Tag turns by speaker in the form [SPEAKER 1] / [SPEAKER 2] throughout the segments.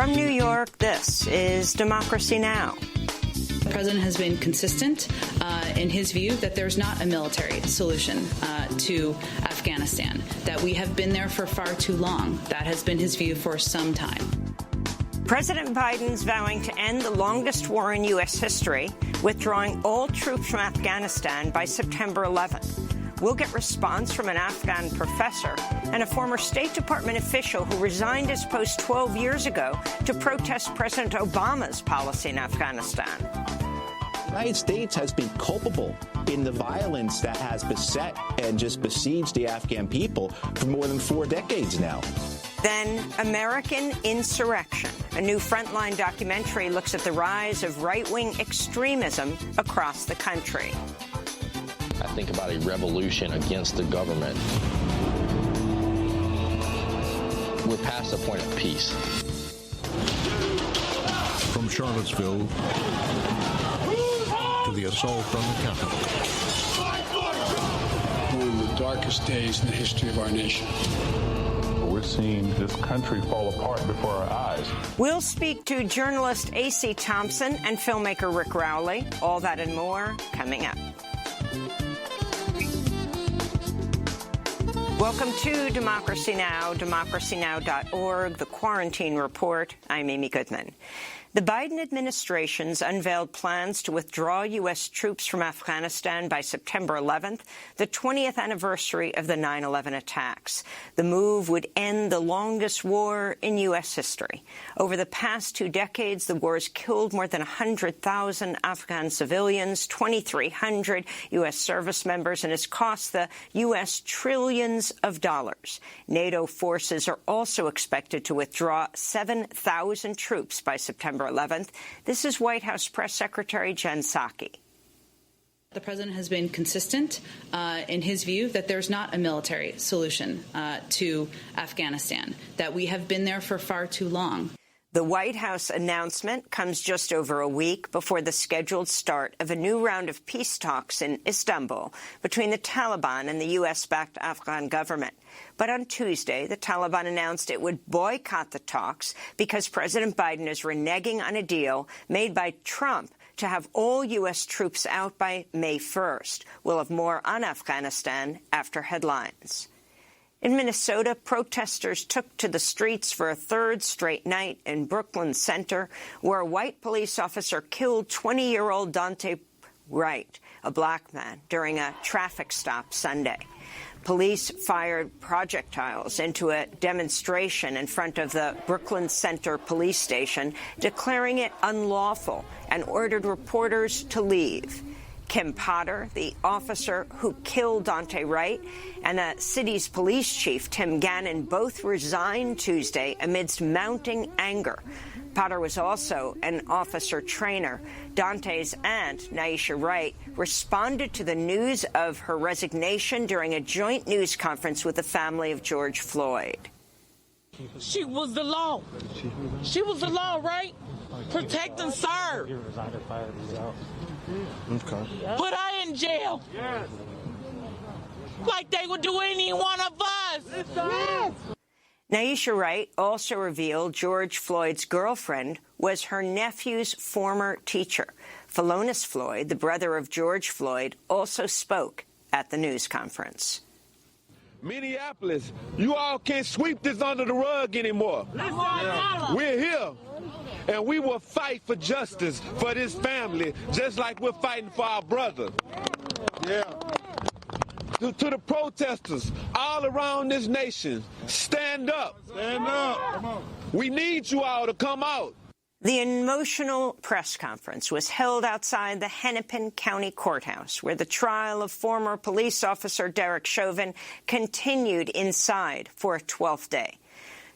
[SPEAKER 1] From New York, this is Democracy Now!
[SPEAKER 2] The president has been consistent in his view that there's not a military solution to Afghanistan, that we have been there for far too long. That has been his view for some time.
[SPEAKER 1] President Biden's vowing to end the longest war in U.S. history, withdrawing all troops from Afghanistan by September 11th. We'll get response from an Afghan professor and a former State Department official who resigned his post 12 years ago to protest President Obama's policy in Afghanistan.
[SPEAKER 3] The United States has been culpable in the violence that has beset and just besieged the Afghan people for more than 4 decades now.
[SPEAKER 1] Then, American Insurrection. A new Frontline documentary looks at the rise of right-wing extremism across the country.
[SPEAKER 4] I think about a revolution against the government. We're past the point of peace.
[SPEAKER 5] From Charlottesville to the assault on the Capitol.
[SPEAKER 6] One of the darkest days in the history of our nation.
[SPEAKER 7] We're seeing this country fall apart before our eyes.
[SPEAKER 1] We'll speak to journalist A.C. Thompson and filmmaker Rick Rowley. All that and more coming up. Welcome to Democracy Now!, democracynow.org, The Quarantine Report. I'm Amy Goodman. The Biden administration's unveiled plans to withdraw U.S. troops from Afghanistan by September 11th, the 20th anniversary of the 9/11 attacks. The move would end the longest war in U.S. history. Over the past 2 decades, the war has killed more than 100,000 Afghan civilians, 2,300 U.S. service members, and has cost the U.S. trillions of dollars. NATO forces are also expected to withdraw 7,000 troops by September 11th. This is White House Press Secretary Jen Psaki.
[SPEAKER 2] The president has been consistent in his view that there's not a military solution to Afghanistan, that we have been there for far too long.
[SPEAKER 1] The White House announcement comes just over a week before the scheduled start of a new round of peace talks in Istanbul between the Taliban and the U.S.-backed Afghan government. But on Tuesday, the Taliban announced it would boycott the talks because President Biden is reneging on a deal made by Trump to have all U.S. troops out by May 1st. We'll have more on Afghanistan after headlines. In Minnesota, protesters took to the streets for a third straight night in Brooklyn Center, where a white police officer killed 20-year-old Dante Wright, a black man, during a traffic stop Sunday. Police fired projectiles into a demonstration in front of the Brooklyn Center police station, declaring it unlawful, and ordered reporters to leave. Kim Potter, the officer who killed Dante Wright, and the city's police chief, Tim Gannon, both resigned Tuesday amidst mounting anger. Potter was also an officer trainer. Dante's aunt, Naisha Wright, responded to the news of her resignation during a joint news conference with the family of George Floyd.
[SPEAKER 8] She was the law. She was the law, right? Protect and serve.
[SPEAKER 5] Okay.
[SPEAKER 8] Put her in jail. Like they would do any one of us. Yes.
[SPEAKER 1] Naisha Wright also revealed George Floyd's girlfriend was her nephew's former teacher. Phalonis Floyd, the brother of George Floyd, also spoke at the news conference.
[SPEAKER 9] Minneapolis, you all can't sweep this under the rug anymore. We're here, and we will fight for justice for this family, just like we're fighting for our brother. Yeah. To the protesters all around this nation, stand up. Stand up. We need you all to come out.
[SPEAKER 1] The emotional press conference was held outside the Hennepin County Courthouse, where the trial of former police officer Derek Chauvin continued inside for a 12th day.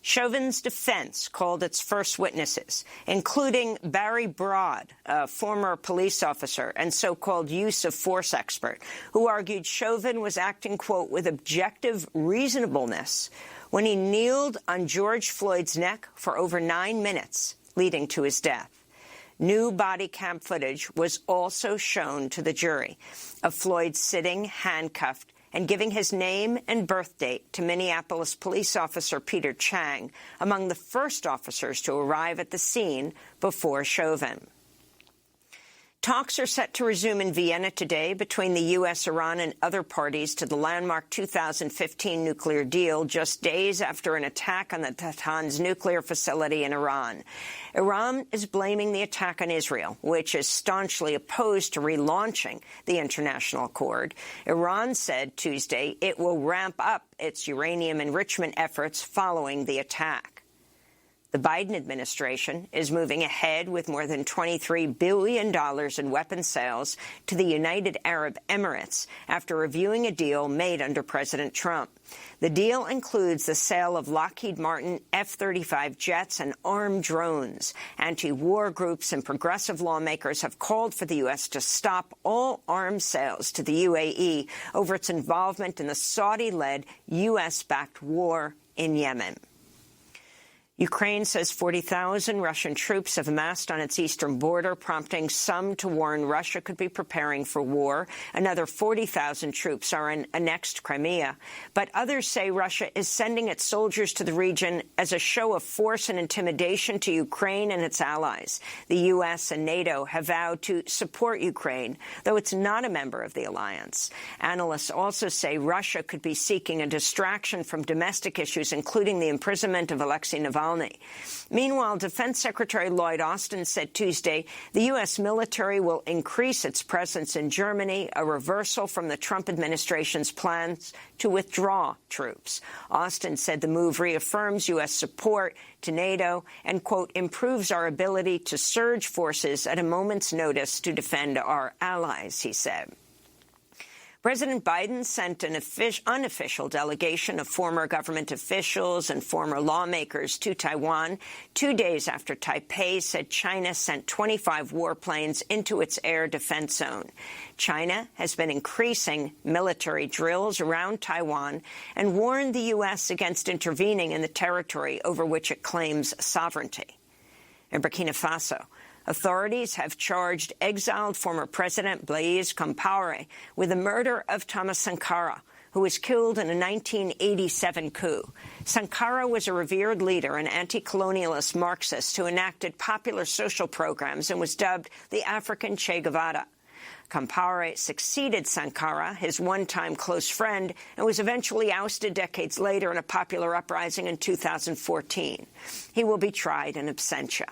[SPEAKER 1] Chauvin's defense called its first witnesses, including Barry Broad, a former police officer and so-called use of force expert, who argued Chauvin was acting, quote, with objective reasonableness when he kneeled on George Floyd's neck for over 9 minutes, leading to his death. New body cam footage was also shown to the jury of Floyd sitting handcuffed and giving his name and birth date to Minneapolis police officer Peter Chang, among the first officers to arrive at the scene before Chauvin. Talks are set to resume in Vienna today between the U.S., Iran, and other parties to the landmark 2015 nuclear deal, just days after an attack on the Natanz nuclear facility in Iran. Iran is blaming the attack on Israel, which is staunchly opposed to relaunching the international accord. Iran said Tuesday it will ramp up its uranium enrichment efforts following the attack. The Biden administration is moving ahead with more than $23 billion in weapons sales to the United Arab Emirates after reviewing a deal made under President Trump. The deal includes the sale of Lockheed Martin F-35 jets and armed drones. Anti-war groups and progressive lawmakers have called for the U.S. to stop all arms sales to the UAE over its involvement in the Saudi-led U.S.-backed war in Yemen. Ukraine says 40,000 Russian troops have amassed on its eastern border, prompting some to warn Russia could be preparing for war. Another 40,000 troops are in annexed Crimea. But others say Russia is sending its soldiers to the region as a show of force and intimidation to Ukraine and its allies. The U.S. and NATO have vowed to support Ukraine, though it's not a member of the alliance. Analysts also say Russia could be seeking a distraction from domestic issues, including the imprisonment of Alexei Navalny. Meanwhile, Defense Secretary Lloyd Austin said Tuesday the U.S. military will increase its presence in Germany, a reversal from the Trump administration's plans to withdraw troops. Austin said the move reaffirms U.S. support to NATO and, quote, improves our ability to surge forces at a moment's notice to defend our allies, he said. President Biden sent an unofficial delegation of former government officials and former lawmakers to Taiwan 2 days after Taipei said China sent 25 warplanes into its air defense zone. China has been increasing military drills around Taiwan and warned the U.S. against intervening in the territory over which it claims sovereignty. In Burkina Faso, authorities have charged exiled former President Blaise Compaoré with the murder of Thomas Sankara, who was killed in a 1987 coup. Sankara was a revered leader and anti-colonialist Marxist who enacted popular social programs and was dubbed the African Che Guevara. Compaoré succeeded Sankara, his one-time close friend, and was eventually ousted decades later in a popular uprising in 2014. He will be tried in absentia.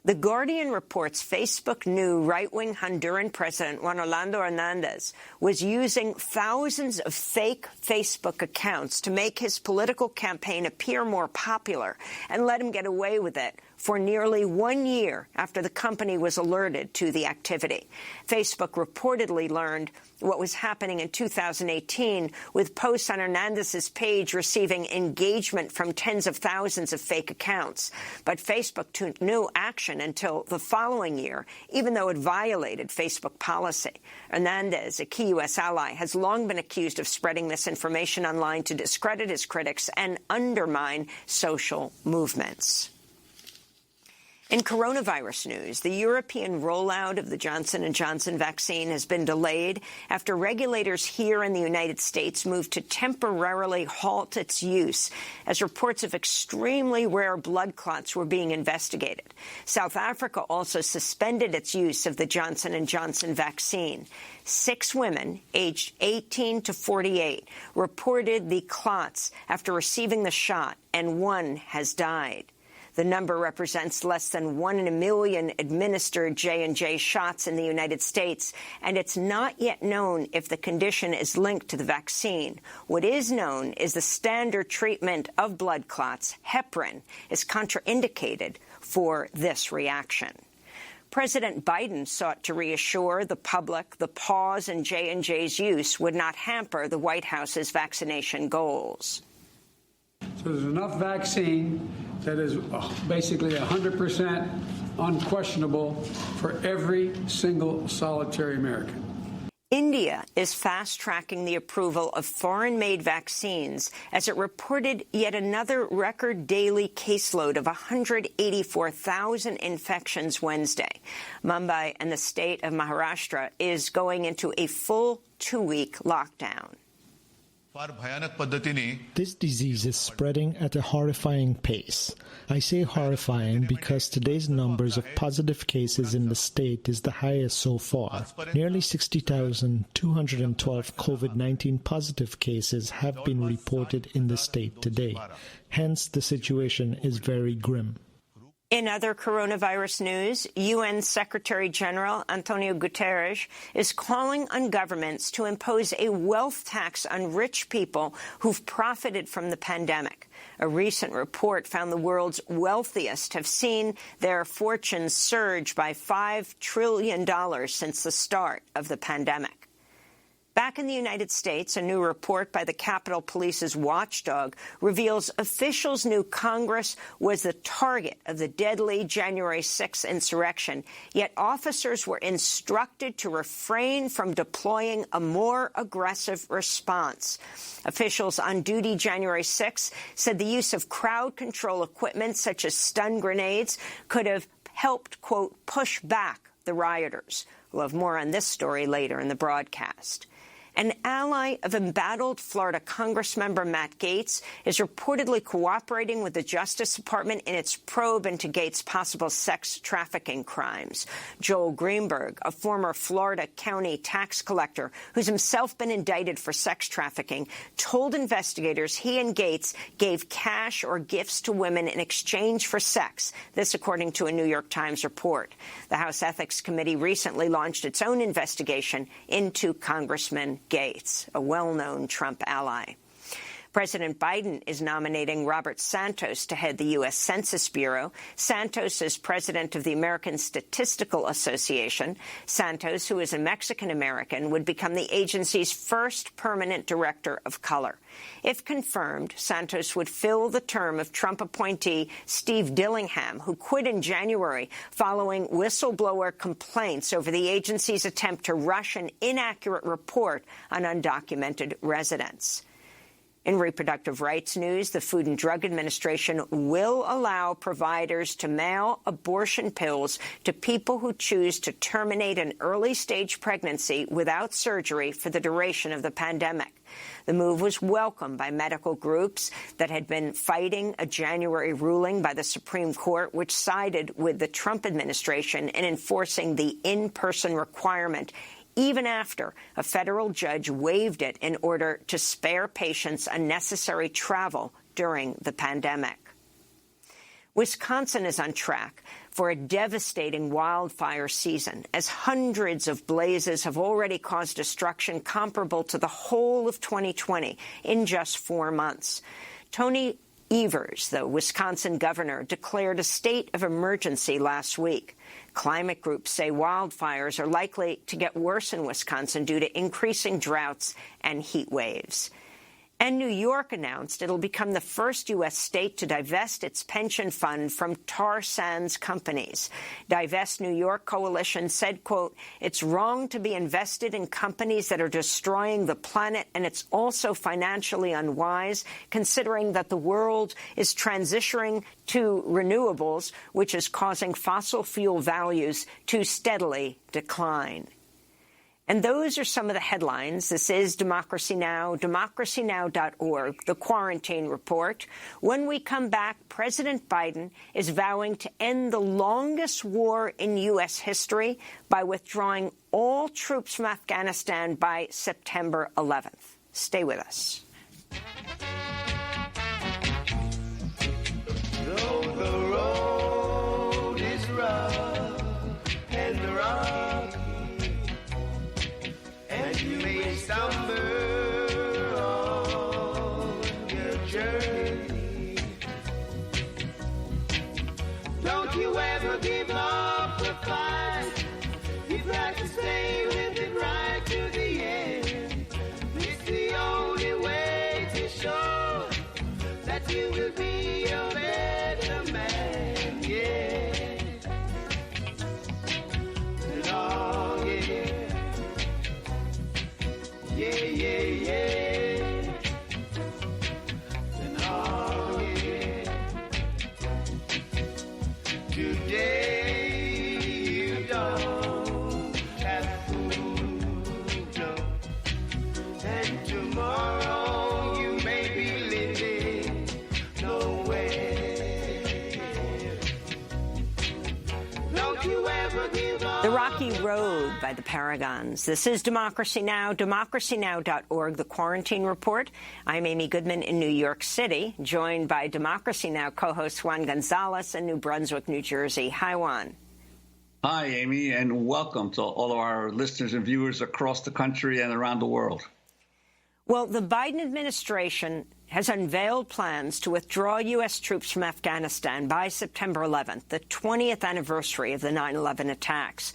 [SPEAKER 1] The Guardian reports Facebook knew right-wing Honduran President Juan Orlando Hernández was using thousands of fake Facebook accounts to make his political campaign appear more popular and let him get away with it for nearly 1 year after the company was alerted to the activity. Facebook reportedly learned what was happening in 2018, with posts on Hernandez's page receiving engagement from tens of thousands of fake accounts. But Facebook took no action until the following year, even though it violated Facebook policy. Hernandez, a key U.S. ally, has long been accused of spreading misinformation online to discredit his critics and undermine social movements. In coronavirus news, the European rollout of the Johnson & Johnson vaccine has been delayed after regulators here in the United States moved to temporarily halt its use as reports of extremely rare blood clots were being investigated. South Africa also suspended its use of the Johnson & Johnson vaccine. 6 women aged 18 to 48 reported the clots after receiving the shot, and 1 has died. The number represents less than 1 in a million administered J&J shots in the United States, and it's not yet known if the condition is linked to the vaccine. What is known is the standard treatment of blood clots, heparin, is contraindicated for this reaction. President Biden sought to reassure the public the pause in J&J's use would not hamper the White House's vaccination goals.
[SPEAKER 6] So there's enough vaccine that is basically 100% unquestionable for every single solitary American.
[SPEAKER 1] India is fast-tracking the approval of foreign-made vaccines as it reported yet another record daily caseload of 184,000 infections Wednesday. Mumbai and the state of Maharashtra is going into a full 2-week lockdown.
[SPEAKER 10] This disease is spreading at a horrifying pace. I say horrifying because today's numbers of positive cases in the state is the highest so far. Nearly 60,212 COVID-19 positive cases have been reported in the state today. Hence, the situation is very grim.
[SPEAKER 1] In other coronavirus news, UN Secretary-General Antonio Guterres is calling on governments to impose a wealth tax on rich people who've profited from the pandemic. A recent report found the world's wealthiest have seen their fortunes surge by $5 trillion since the start of the pandemic. Back in the United States, a new report by the Capitol Police's watchdog reveals officials knew Congress was the target of the deadly January 6th insurrection, yet officers were instructed to refrain from deploying a more aggressive response. Officials on duty January 6th said the use of crowd control equipment such as stun grenades could have helped, quote, push back the rioters. We'll have more on this story later in the broadcast. An ally of embattled Florida Congressmember Matt Gaetz is reportedly cooperating with the Justice Department in its probe into Gaetz' possible sex trafficking crimes. Joel Greenberg, a former Florida county tax collector who's himself been indicted for sex trafficking, told investigators he and Gaetz gave cash or gifts to women in exchange for sex. This according to a New York Times report. The House Ethics Committee recently launched its own investigation into Congressman Gaetz, a well-known Trump ally. President Biden is nominating Robert Santos to head the U.S. Census Bureau. Santos is president of the American Statistical Association. Santos, who is a Mexican-American, would become the agency's first permanent director of color. If confirmed, Santos would fill the term of Trump appointee Steve Dillingham, who quit in January following whistleblower complaints over the agency's attempt to rush an inaccurate report on undocumented residents. In reproductive rights news, the Food and Drug Administration will allow providers to mail abortion pills to people who choose to terminate an early-stage pregnancy without surgery for the duration of the pandemic. The move was welcomed by medical groups that had been fighting a January ruling by the Supreme Court, which sided with the Trump administration in enforcing the in-person requirement, even after a federal judge waived it in order to spare patients unnecessary travel during the pandemic. Wisconsin is on track for a devastating wildfire season, as hundreds of blazes have already caused destruction comparable to the whole of 2020 in just 4 months. Tony Evers, the Wisconsin governor, declared a state of emergency last week. Climate groups say wildfires are likely to get worse in Wisconsin due to increasing droughts and heat waves. And New York announced it'll become the first U.S. state to divest its pension fund from tar sands companies. Divest New York coalition said, quote, "It's wrong to be invested in companies that are destroying the planet, and it's also financially unwise, considering that the world is transitioning to renewables, which is causing fossil fuel values to steadily decline." And those are some of the headlines. This is Democracy Now!, democracynow.org, the Quarantine Report. When we come back, President Biden is vowing to end the longest war in U.S. history by withdrawing all troops from Afghanistan by September 11th. Stay with us.
[SPEAKER 11] Though the road is rough and rocky, and you may stumble on your journey, don't you ever give up the fight. You've got to stay with it right to the end. It's the only way to show that you will be a better man, yeah. And oh, yeah. Yeah, yeah, yeah. And oh, yeah. Today you Don't you ever give up.
[SPEAKER 1] The Rocky Road by the Paragons. This is Democracy Now!, democracynow.org, the Quarantine Report. I'm Amy Goodman in New York City, joined by Democracy Now! Co-host Juan Gonzalez in New Brunswick, New Jersey. Hi, Juan.
[SPEAKER 12] Hi, Amy, and welcome to all of our listeners and viewers across the country and around the world.
[SPEAKER 1] Well, the Biden administration has unveiled plans to withdraw U.S. troops from Afghanistan by September 11th, the 20th anniversary of the 9/11 attacks.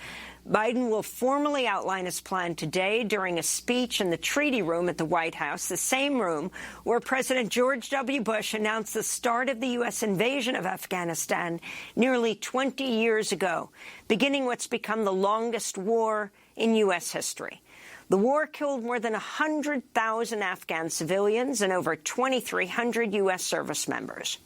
[SPEAKER 1] Biden will formally outline his plan today during a speech in the Treaty Room at the White House, the same room where President George W. Bush announced the start of the U.S. invasion of Afghanistan nearly 20 years ago, beginning what's become the longest war in U.S. history. The war killed more than 100,000 Afghan civilians and over 2,300 U.S. service members.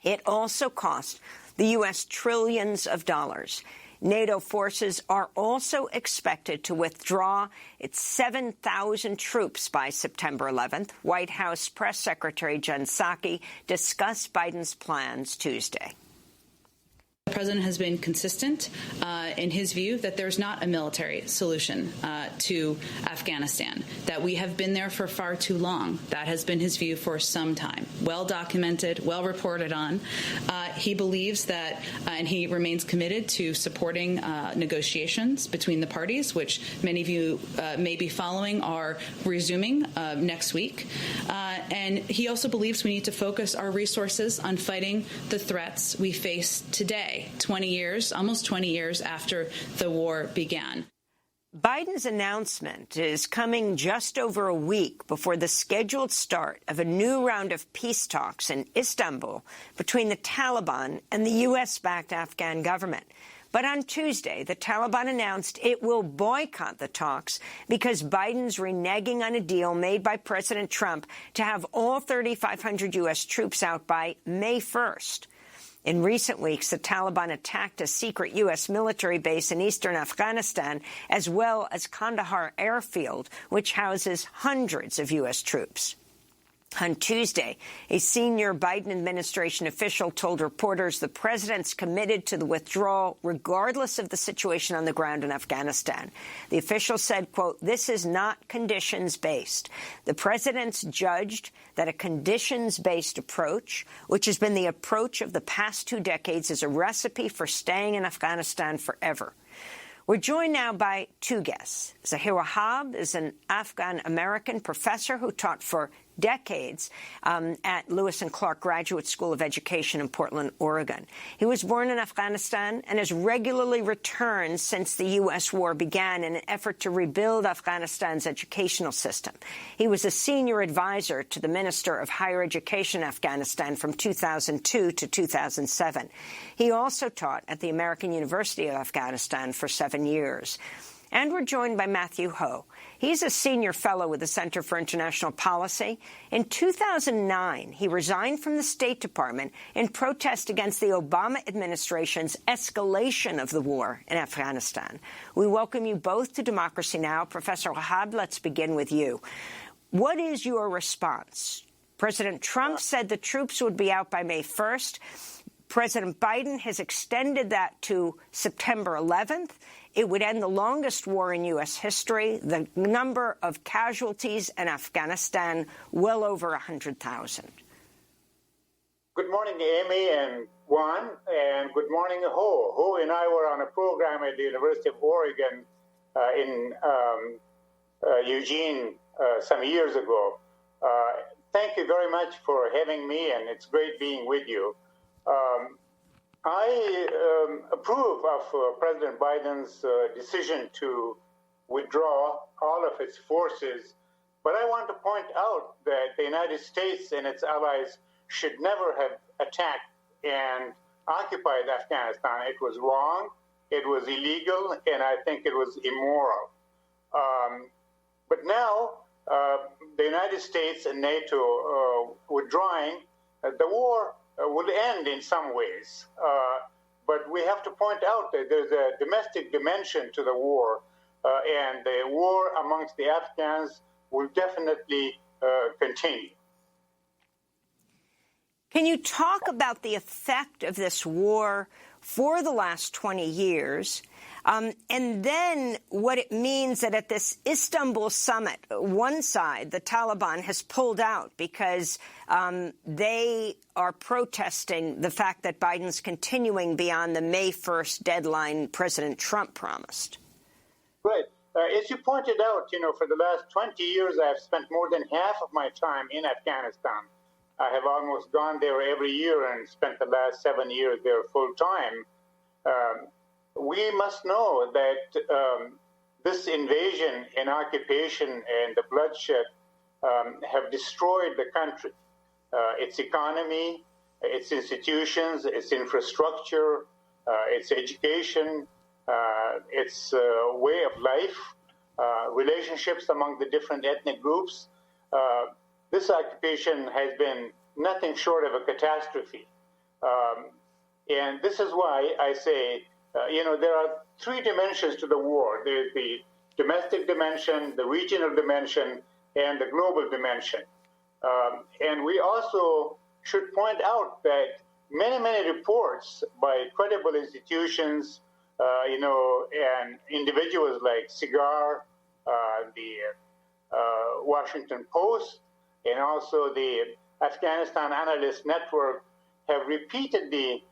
[SPEAKER 1] It also cost the U.S. trillions of dollars. NATO forces are also expected to withdraw its 7,000 troops by September 11th. White House Press Secretary Jen Psaki discussed Biden's plans Tuesday.
[SPEAKER 2] The president has been consistent in his view that there's not a military solution to Afghanistan, that we have been there for far too long. That has been his view for some time. Well documented, well reported on. He believes that, and he remains committed to supporting negotiations between the parties, which many of you may be following, are resuming next week. And he also believes we need to focus our resources on fighting the threats we face today. 20 years, almost 20 years after the war began.
[SPEAKER 1] Biden's announcement is coming just over a week before the scheduled start of a new round of peace talks in Istanbul between the Taliban and the U.S.-backed Afghan government. But on Tuesday, the Taliban announced it will boycott the talks because Biden's reneging on a deal made by President Trump to have all 3,500 U.S. troops out by May 1st. In recent weeks, the Taliban attacked a secret U.S. military base in eastern Afghanistan, as well as Kandahar airfield, which houses hundreds of U.S. troops. On Tuesday, a senior Biden administration official told reporters the president's committed to the withdrawal regardless of the situation on the ground in Afghanistan. The official said, quote, "This is not conditions-based. The president's judged that a conditions-based approach, which has been the approach of the past 2 decades, is a recipe for staying in Afghanistan forever." We're joined now by 2 guests. Zahir Wahab is an Afghan-American professor who taught for decades at Lewis and Clark Graduate School of Education in Portland, Oregon. He was born in Afghanistan and has regularly returned since the U.S. war began in an effort to rebuild Afghanistan's educational system. He was a senior advisor to the Minister of Higher Education in Afghanistan from 2002 to 2007. He also taught at the American University of Afghanistan for 7 years. And we're joined by Matthew Ho. He's a senior fellow with the Center for International Policy. In 2009, he resigned from the State Department in protest against the Obama administration's escalation of the war in Afghanistan. We welcome you both to Democracy Now! Professor Wahab, let's begin with you. What is your response? President Trump said the troops would be out by May 1st. President Biden has extended that to September 11th. It would end the longest war in U.S. history, the number of casualties in Afghanistan well over 100,000.
[SPEAKER 13] Good morning, Amy and Juan, and good morning, Ho. Ho and I were on a program at the University of Oregon in Eugene some years ago. Thank you very much for having me, and it's great being with you. I approve of President Biden's decision to withdraw all of its forces, but I want to point out that the United States and its allies should never have attacked and occupied Afghanistan. It was wrong, it was illegal, and I think it was immoral. But now, the United States and NATO withdrawing, the war will end in some ways. But we have to point out that there's a domestic dimension to the war, and the war amongst the Afghans will definitely continue.
[SPEAKER 1] Can you talk about the effect of this war for the last 20 years. And then what it means that at this Istanbul summit, one side, the Taliban, has pulled out because they are protesting the fact that Biden's continuing beyond the May 1st deadline President Trump promised.
[SPEAKER 13] Right. As you pointed out, for the last 20 years, I've spent more than half of my time in Afghanistan. I have almost gone there every year and spent the last 7 years there full time. We must know that this invasion and occupation and the bloodshed have destroyed the country, its economy, its institutions, its infrastructure, its education, its way of life, relationships among the different ethnic groups. This occupation has been nothing short of a catastrophe. And this is why I say, there are three dimensions to the war. There's the domestic dimension, the regional dimension, and the global dimension. And we also should point out that many reports by credible institutions, and individuals like Cigar, the Washington Post, and also the Afghanistan Analyst Network have repeatedly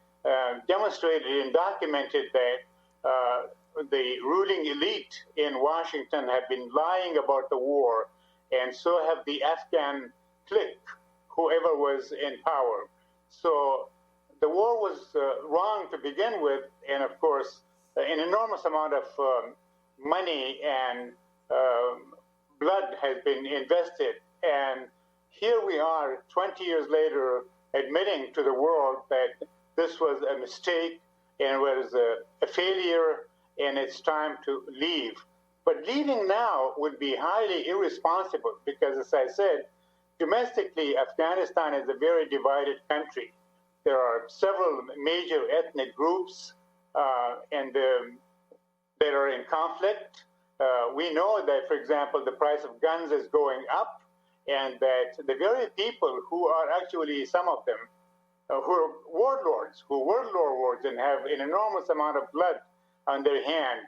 [SPEAKER 13] demonstrated and documented that the ruling elite in Washington have been lying about the war, and so have the Afghan clique, whoever was in power. So the war was wrong to begin with, and of course, an enormous amount of money and blood has been invested. And here we are 20 years later admitting to the world that this was a mistake and was a failure, and it's time to leave. But leaving now would be highly irresponsible because, as I said, domestically, Afghanistan is a very divided country. There are several major ethnic groups that are in conflict. We know that, for example, the price of guns is going up, and that the very people who are actually, some of them, who are warlords, who were warlords and have an enormous amount of blood on their hand,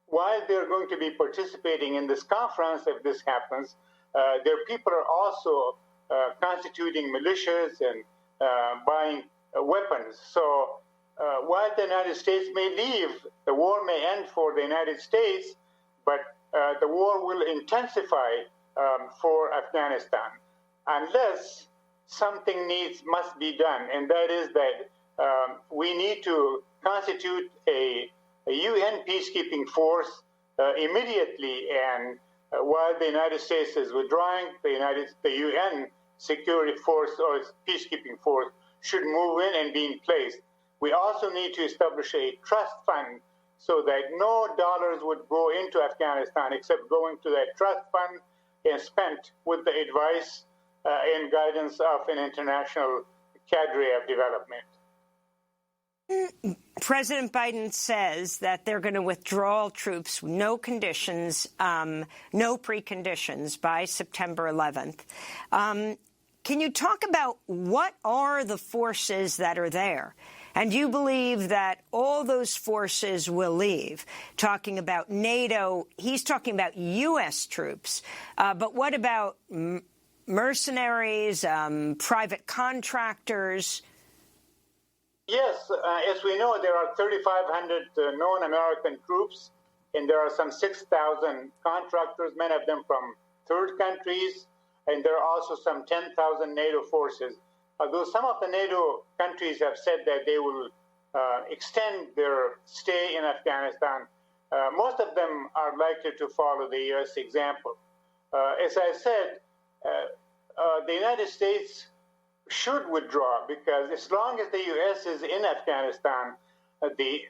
[SPEAKER 13] while they're going to be participating in this conference, if this happens, their people are also constituting militias and buying weapons. So while the United States may leave, the war may end for the United States, but the war will intensify for Afghanistan unless something must be done, and that is that we need to constitute a UN peacekeeping force immediately, and while the United States is withdrawing, the UN security force or peacekeeping force should move in and be in place. We also need to establish a trust fund so that no dollars would go into Afghanistan except going to that trust fund and spent with the advice and guidance of an international cadre of development.
[SPEAKER 1] President Biden says that they're going to withdraw all troops, no conditions, no preconditions by September 11th. Can you talk about what are the forces that are there? And do you believe that all those forces will leave? Talking about NATO, he's talking about U.S. troops. But what about mercenaries, private contractors?
[SPEAKER 13] Yes, as we know, there are 3,500 known American troops, and there are some 6,000 contractors, many of them from third countries, and there are also some 10,000 NATO forces. Although some of the NATO countries have said that they will extend their stay in Afghanistan, most of them are likely to follow the U.S. example. As I said, the United States should withdraw because as long as the U.S. is in Afghanistan, the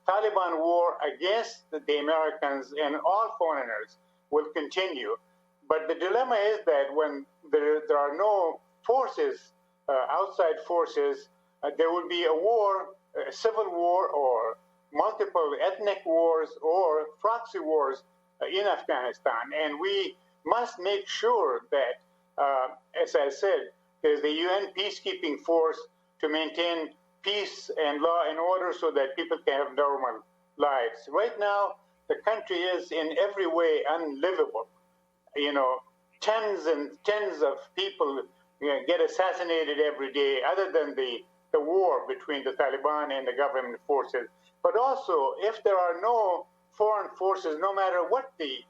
[SPEAKER 13] Taliban war against the Americans and all foreigners will continue. But the dilemma is that when there are no forces, outside forces, there will be a war, a civil war, or multiple ethnic wars or proxy wars in Afghanistan. And we must make sure that, as I said, there's the UN peacekeeping force to maintain peace and law and order so that people can have normal lives. Right now, the country is in every way unlivable. Tens and tens of people get assassinated every day, other than the war between the Taliban and the government forces. But also, if there are no foreign forces, no matter what the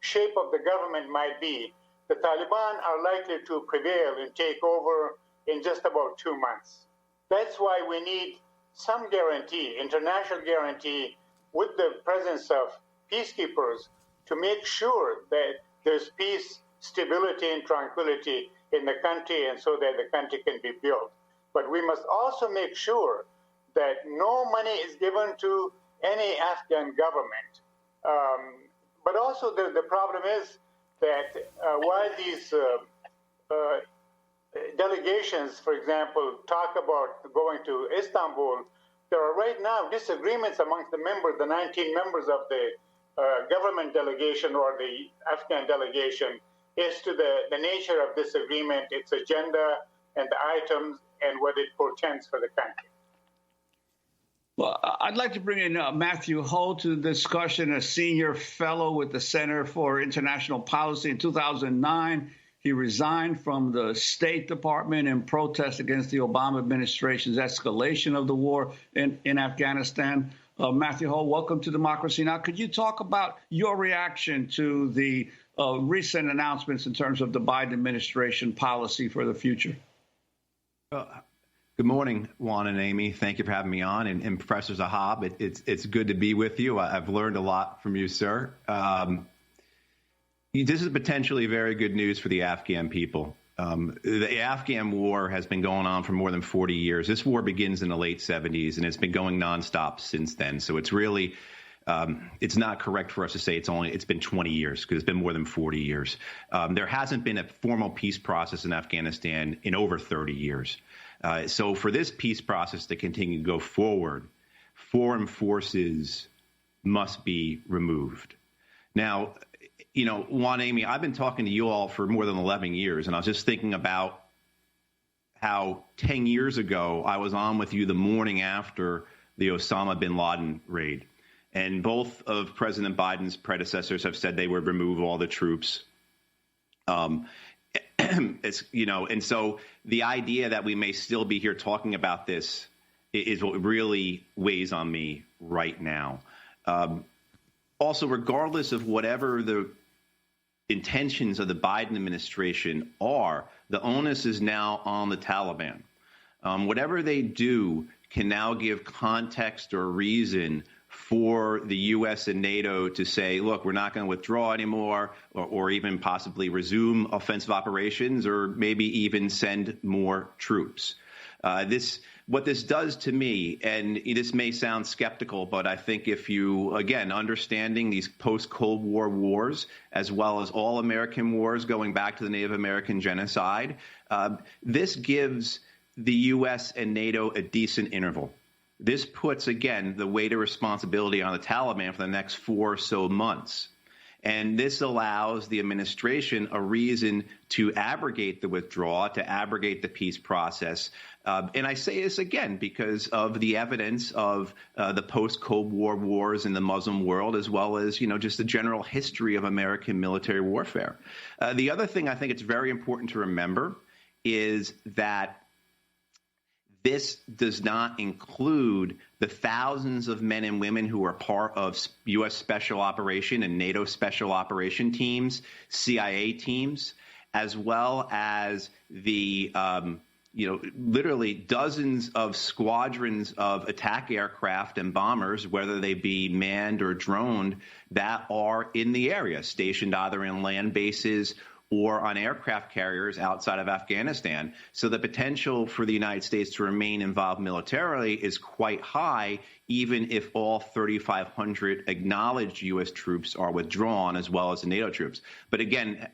[SPEAKER 13] shape of the government might be, the Taliban are likely to prevail and take over in just about 2 months. That's why we need some guarantee, international guarantee, with the presence of peacekeepers to make sure that there's peace, stability, and tranquility in the country, and so that the country can be built. But we must also make sure that no money is given to any Afghan government. But also the problem is that while these delegations, for example, talk about going to Istanbul, there are right now disagreements amongst the members, the 19 members of the government delegation or the Afghan delegation, as to the nature of this agreement, its agenda, and the items, and what it portends for the country.
[SPEAKER 12] Well, I'd like to bring in Matthew Ho to the discussion, a senior fellow with the Center for International Policy. In 2009, he resigned from the State Department in protest against the Obama administration's escalation of the war in Afghanistan. Matthew Ho, welcome to Democracy Now! Could you talk about your reaction to the recent announcements in terms of the Biden administration policy for the future?
[SPEAKER 14] Good morning, Juan and Amy. Thank you for having me on. And Professor Zahab, it's good to be with you. I've learned a lot from you, sir. This is potentially very good news for the Afghan people. The Afghan war has been going on for more than 40 years. This war begins in the late 70s, and it's been going nonstop since then. So it's really, it's not correct for us to say it's been 20 years, because it's been more than 40 years. There hasn't been a formal peace process in Afghanistan in over 30 years. So for this peace process to continue to go forward, foreign forces must be removed. Now, Juan, Amy, I've been talking to you all for more than 11 years, and I was just thinking about how 10 years ago I was on with you the morning after the Osama bin Laden raid. And both of President Biden's predecessors have said they would remove all the troops. And so the idea that we may still be here talking about this is what really weighs on me right now. Also, regardless of whatever the intentions of the Biden administration are, the onus is now on the Taliban. Whatever they do can now give context or reason for the U.S. and NATO to say, look, we're not going to withdraw anymore, or even possibly resume offensive operations, or maybe even send more troops. What this does to me, and this may sound skeptical, but I think if you, again, understanding these post-Cold War wars, as well as all American wars going back to the Native American genocide, this gives the U.S. and NATO a decent interval. This puts, again, the weight of responsibility on the Taliban for the next 4 or so months. And this allows the administration a reason to abrogate the withdrawal, to abrogate the peace process. And I say this again because of the evidence of the post-Cold War wars in the Muslim world, as well as, just the general history of American military warfare. The other thing I think it's very important to remember is that this does not include the thousands of men and women who are part of U.S. Special Operation and NATO Special Operation teams, CIA teams, as well as the, literally dozens of squadrons of attack aircraft and bombers, whether they be manned or droned, that are in the area, stationed either in land bases or on aircraft carriers outside of Afghanistan. So the potential for the United States to remain involved militarily is quite high, even if all 3,500 acknowledged U.S. troops are withdrawn, as well as the NATO troops. But again,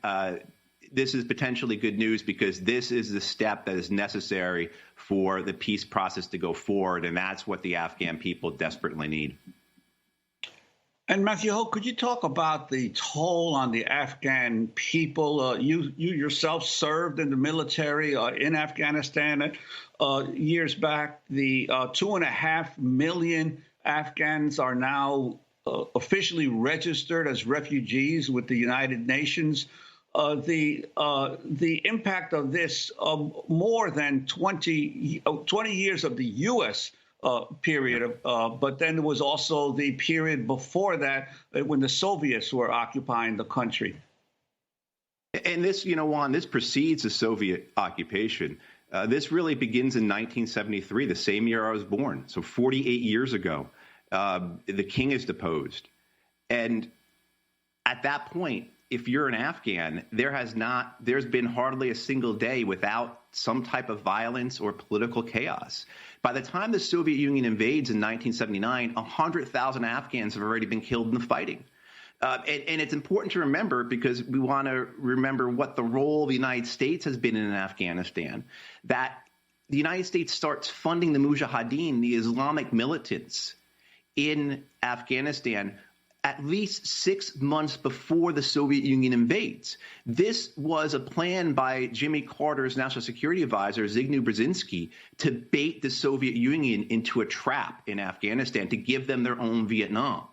[SPEAKER 14] this is potentially good news because this is the step that is necessary for the peace process to go forward, and that's what the Afghan people desperately need.
[SPEAKER 12] And Matthew Ho, could you talk about the toll on the Afghan people? You yourself served in the military in Afghanistan. years back. The 2.5 million Afghans are now officially registered as refugees with the United Nations. The impact of this more than 20 years of the U.S. Period, but then there was also the period before that when the Soviets were occupying the country.
[SPEAKER 14] And this, Juan, this precedes the Soviet occupation. This really begins in 1973, the same year I was born. So 48 years ago, the king is deposed. And at that point, if you're an Afghan, there's been hardly a single day without some type of violence or political chaos. By the time the Soviet Union invades in 1979, 100,000 Afghans have already been killed in the fighting. And it's important to remember, because we want to remember what the role the United States has been in Afghanistan, that the United States starts funding the Mujahideen, the Islamic militants in Afghanistan, at least 6 months before the Soviet Union invades. This was a plan by Jimmy Carter's national security advisor, Zbigniew Brzezinski, to bait the Soviet Union into a trap in Afghanistan, to give them their own Vietnam.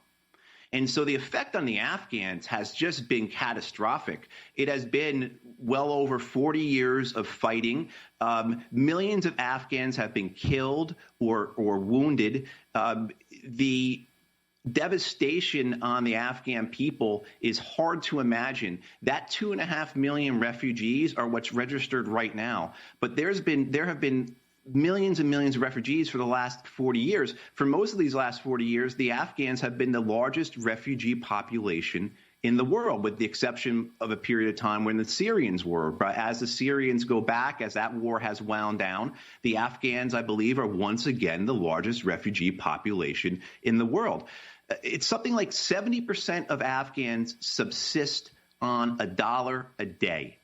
[SPEAKER 14] And so the effect on the Afghans has just been catastrophic. It has been well over 40 years of fighting. Millions of Afghans have been killed or wounded. The devastation on the Afghan people is hard to imagine. That 2.5 million refugees are what's registered right now. But there have been millions and millions of refugees for the last 40 years. For most of these last 40 years, the Afghans have been the largest refugee population in the world, with the exception of a period of time when the Syrians were. But as the Syrians go back, as that war has wound down, the Afghans, I believe, are once again the largest refugee population in the world. It's something like 70% of Afghans subsist on $1 a day.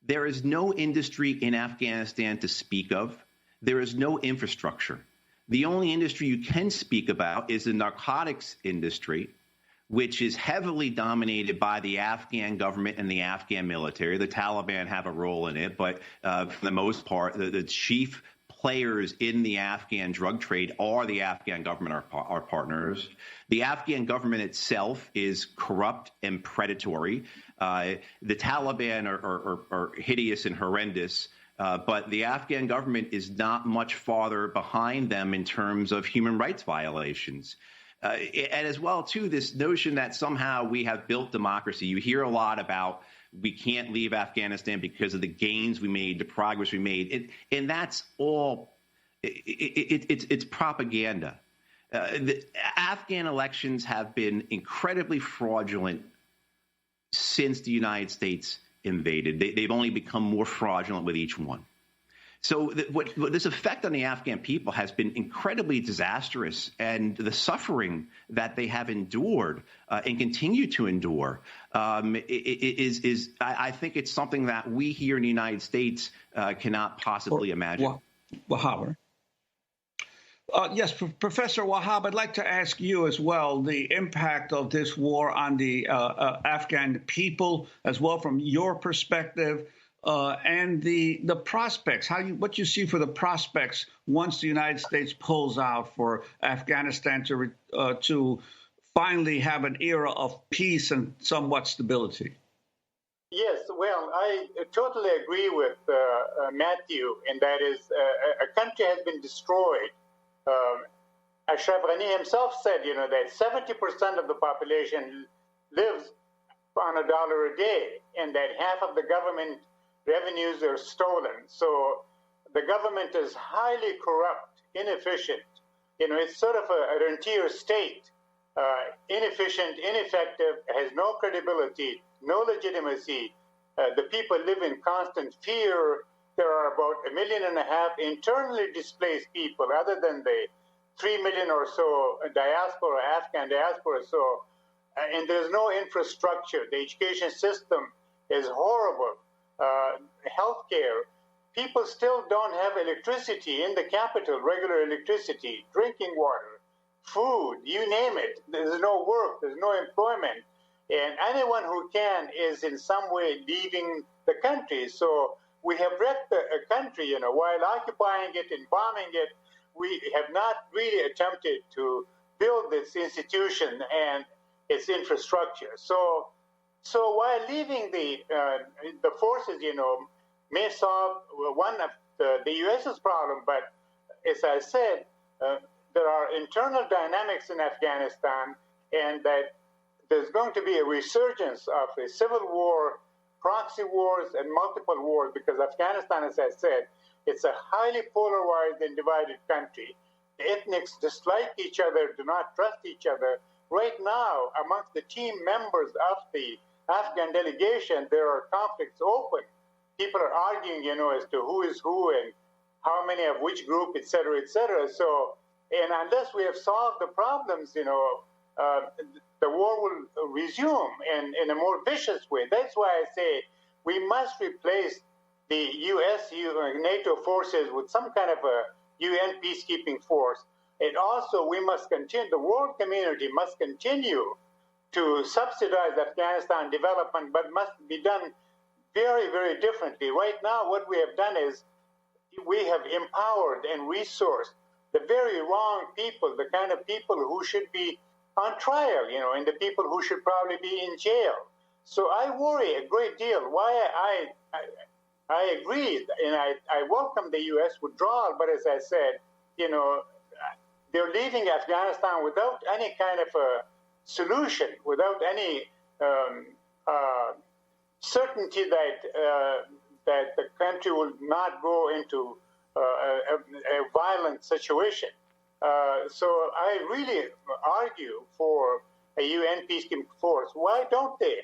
[SPEAKER 14] There is no industry in Afghanistan to speak of. There is no infrastructure. The only industry you can speak about is the narcotics industry, which is heavily dominated by the Afghan government and the Afghan military. The Taliban have a role in it, but for the most part, the chief players in the Afghan drug trade are the Afghan government, our partners. The Afghan government itself is corrupt and predatory. The Taliban are hideous and horrendous, but the Afghan government is not much farther behind them in terms of human rights violations. And as well, too, this notion that somehow we have built democracy. You hear a lot about we can't leave Afghanistan because of the gains we made, the progress we made. And that's all it's propaganda. The Afghan elections have been incredibly fraudulent since the United States invaded. They've only become more fraudulent with each one. So what this effect on the Afghan people has been incredibly disastrous, and the suffering that they have endured and continue to endure is I think it's something that we here in the United States cannot possibly imagine.
[SPEAKER 12] Wahab. Yes, Professor Wahab, I'd like to ask you as well the impact of this war on the Afghan people, as well from your perspective. And the prospects, what you see for the prospects once the United States pulls out, for Afghanistan to finally have an era of peace and somewhat stability.
[SPEAKER 13] Yes, well, I totally agree with Matthew, and that is a country has been destroyed. Ashraf Ghani himself said, that 70% of the population lives on $1 a day, and that half of the government revenues are stolen. So the government is highly corrupt, inefficient. It's sort of a rentier state, inefficient, ineffective, has no credibility, no legitimacy. The people live in constant fear. There are about 1.5 million internally displaced people, other than the 3 million or so diaspora, Afghan diaspora. So, and there's no infrastructure. The education system is horrible. Healthcare, people still don't have electricity in the capital, regular electricity, drinking water, food, you name it. There's no work, there's no employment. And anyone who can is in some way leaving the country. So we have wrecked a country, while occupying it and bombing it. We have not really attempted to build this institution and its infrastructure. So while leaving the forces, may solve one of the U.S.'s problem, but as I said, there are internal dynamics in Afghanistan, and that there's going to be a resurgence of a civil war, proxy wars, and multiple wars, because Afghanistan, as I said, it's a highly polarized and divided country. The ethnics dislike each other, do not trust each other. Right now, amongst the team members of the Afghan delegation, there are conflicts open. People are arguing, as to who is who and how many of which group, et cetera, et cetera. So, and unless we have solved the problems, the war will resume in a more vicious way. That's why I say we must replace the U.S. NATO forces with some kind of a UN peacekeeping force. And also we must continue, the world community must continue to subsidize Afghanistan development, but must be done very, very differently. Right now, what we have done is we have empowered and resourced the very wrong people, the kind of people who should be on trial, and the people who should probably be in jail. So I worry a great deal. Why I agree, and I welcome the U.S. withdrawal, but as I said, they're leaving Afghanistan without any kind of a solution, without any certainty that the country will not go into a violent situation. So I really argue for a UN peacekeeping force. Why don't they?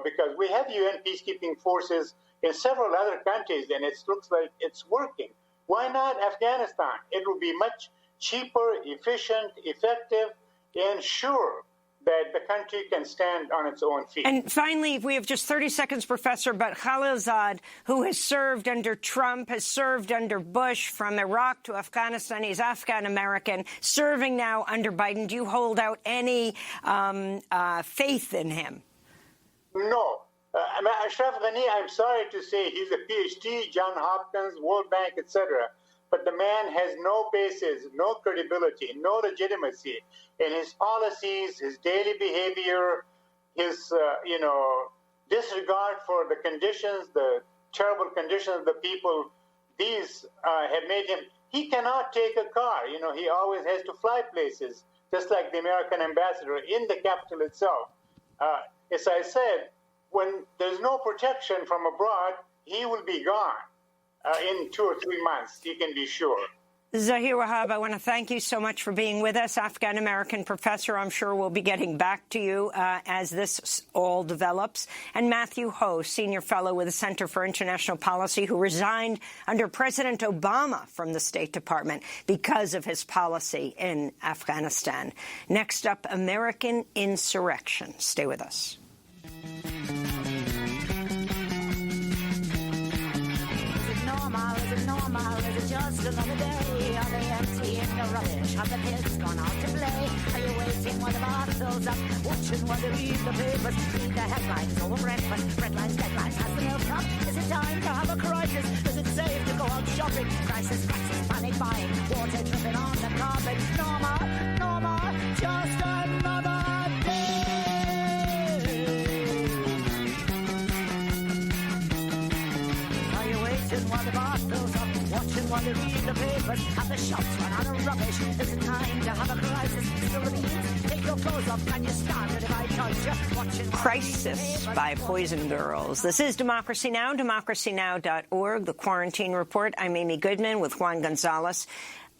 [SPEAKER 13] Because we have UN peacekeeping forces in several other countries, and it looks like it's working. Why not Afghanistan? It will be much cheaper, efficient, effective, and sure that the country can stand on its own feet.
[SPEAKER 1] And finally, we have just 30 seconds, Professor, but Khalilzad, who has served under Trump, has served under Bush, from Iraq to Afghanistan, he's Afghan-American, serving now under Biden. Do you hold out any faith in him?
[SPEAKER 13] No. Ashraf Ghani, I'm sorry to say, he's a PhD, John Hopkins, World Bank, etc. But the man has no basis, no credibility, no legitimacy in his policies, his daily behavior, his, disregard for the conditions, the terrible conditions of the people. These have made him, he cannot take a car. He always has to fly places, just like the American ambassador in the capital itself. As I said, when there's no protection from abroad, he will be gone in 2 or 3 months, you can be sure.
[SPEAKER 1] Zahir Wahab, I want to thank you so much for being with us. Afghan-American professor, I'm sure we'll be getting back to you as this all develops. And Matthew Ho, senior fellow with the Center for International Policy, who resigned under President Obama from the State Department because of his policy in Afghanistan. Next up, American insurrection. Stay with us.
[SPEAKER 15] Just another day, are they emptying the rubbish? Have the kids gone out to play? Are you waiting while the bar fills up? Watching while they read the papers? Read the headlines over breakfast. Breadlines, deadlines, has the milk come? Is it time to have a crisis? Is it safe to go out shopping? Crisis, panic buying. Water dripping on the carpet. No more, just another day. Are you waiting while the bar fills up? Watching while they read the papers, have the shops run out of rubbish. Is it time to have a crisis? Still the beans, take your clothes off, and you start with a by culture. Watching
[SPEAKER 1] Crisis by Poison Girls. This is Democracy Now!, democracynow.org, The Quarantine Report. I'm Amy Goodman with Juan Gonzalez.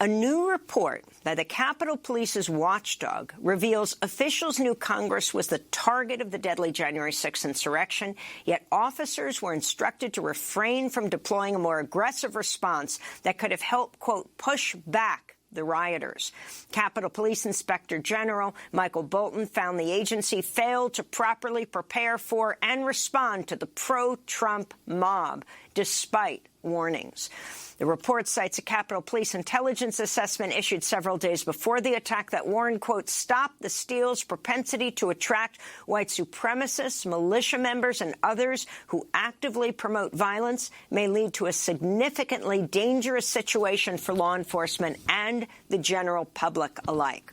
[SPEAKER 1] A new report by the Capitol Police's watchdog reveals officials knew Congress was the target of the deadly January 6th insurrection, yet officers were instructed to refrain from deploying a more aggressive response that could have helped, quote, push back the rioters. Capitol Police Inspector General Michael Bolton found the agency failed to properly prepare for and respond to the pro-Trump mob, despite warnings. The report cites a Capitol Police intelligence assessment issued several days before the attack that warned, quote, "Stop the Steel's propensity to attract white supremacists, militia members, and others who actively promote violence may lead to a significantly dangerous situation for law enforcement and the general public alike."